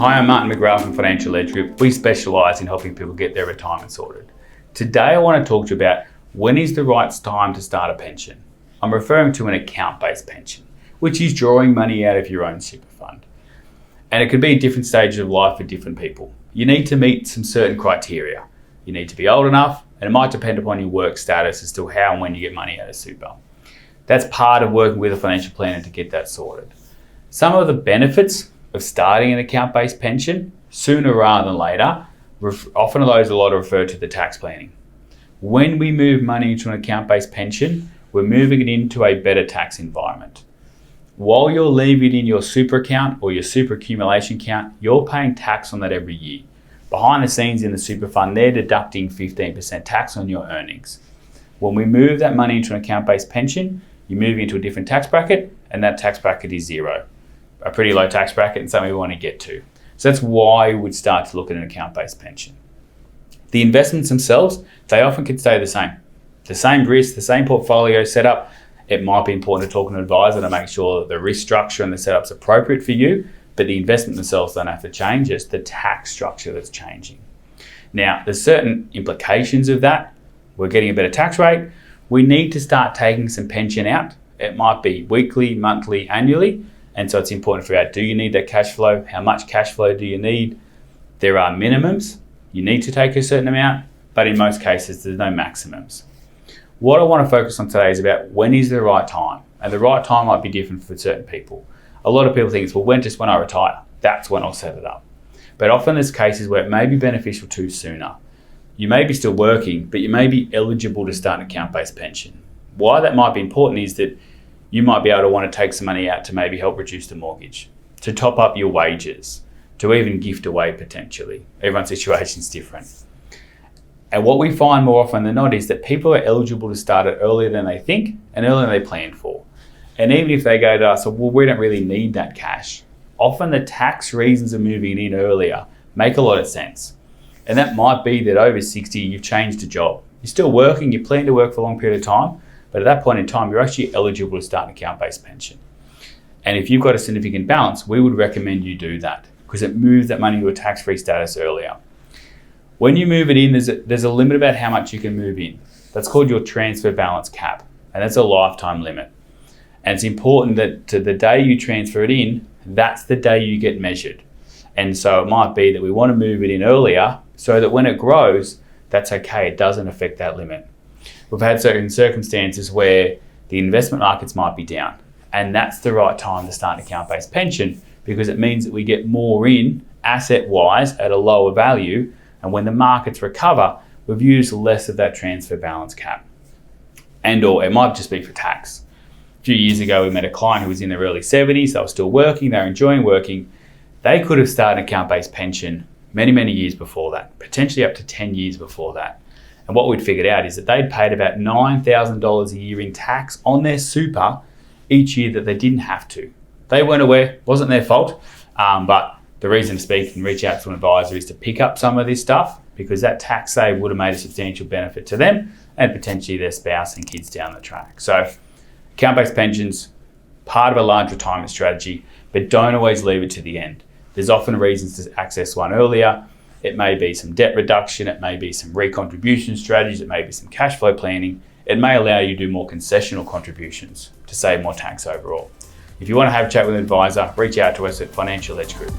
Hi, I'm Martin McGrath from Financial Edge Group. We specialise in helping people get their retirement sorted. Today I want to talk to you about when is the right time to start a pension. I'm referring to an account-based pension, which is drawing money out of your own super fund. And it could be at different stages of life for different people. You need to meet some certain criteria. You need to be old enough, and it might depend upon your work status as to how and when you get money out of super. That's part of working with a financial planner to get that sorted. Some of the benefits of starting an account-based pension sooner rather than later, often those a lot are referred to the tax planning. When we move money into an account-based pension, we're moving it into a better tax environment. While you're leaving it in your super account or your super accumulation account, you're paying tax on that every year. Behind the scenes in the super fund, they're deducting 15% tax on your earnings. When we move that money into an account-based pension, you move into a different tax bracket, and that tax bracket is zero. A pretty low tax bracket and something we want to get to. So that's why we would start to look at an account-based pension. The investments themselves, they often can stay the same. The same risk, the same portfolio setup. It might be important to talk to an advisor to make sure that the risk structure and the setup's appropriate for you, but the investment themselves don't have to change. It's the tax structure that's changing. Now, there's certain implications of that. We're getting a better tax rate. We need to start taking some pension out. It might be weekly, monthly, annually. And so it's important to figure out, do you need that cash flow? How much cash flow do you need? There are minimums. You need to take a certain amount, but in most cases, there's no maximums. What I want to focus on today is about when is the right time. And the right time might be different for certain people. A lot of people think it's, well, when I retire, that's when I'll set it up. But often there's cases where it may be beneficial to sooner. You may be still working, but you may be eligible to start an account-based pension. Why that might be important is that you might be able to want to take some money out to maybe help reduce the mortgage, to top up your wages, to even gift away potentially. Everyone's situation is different. And what we find more often than not is that people are eligible to start it earlier than they think and earlier than they planned for. And even if they go to us, well, we don't really need that cash, often the tax reasons of moving it in earlier make a lot of sense. And that might be that over 60, you've changed a job. You're still working, you plan to work for a long period of time, but at that point in time, you're actually eligible to start an account-based pension. And if you've got a significant balance, we would recommend you do that because it moves that money to a tax-free status earlier. When you move it in, there's a limit about how much you can move in. That's called your transfer balance cap, and that's a lifetime limit. And it's important that to the day you transfer it in, that's the day you get measured. And so it might be that we want to move it in earlier so that when it grows, that's okay, it doesn't affect that limit. We've had certain circumstances where the investment markets might be down, and that's the right time to start an account-based pension because it means that we get more in asset-wise at a lower value, and when the markets recover, we've used less of that transfer balance cap. And or it might just be for tax. A few years ago, we met a client who was in their early 70s, they were still working, they were enjoying working. They could have started an account-based pension many, many years before that, potentially up to 10 years before that. And what we'd figured out is that they'd paid about $9,000 a year in tax on their super each year that they didn't have to. They weren't aware, wasn't their fault, but the reason to speak and reach out to an advisor is to pick up some of this stuff because that tax save would have made a substantial benefit to them and potentially their spouse and kids down the track. So account-based pensions, part of a large retirement strategy, but don't always leave it to the end. There's often reasons to access one earlier. It may be some debt reduction, it may be some recontribution strategies, it may be some cash flow planning. It may allow you to do more concessional contributions to save more tax overall. If you want to have a chat with an advisor, reach out to us at Financial Edge Group.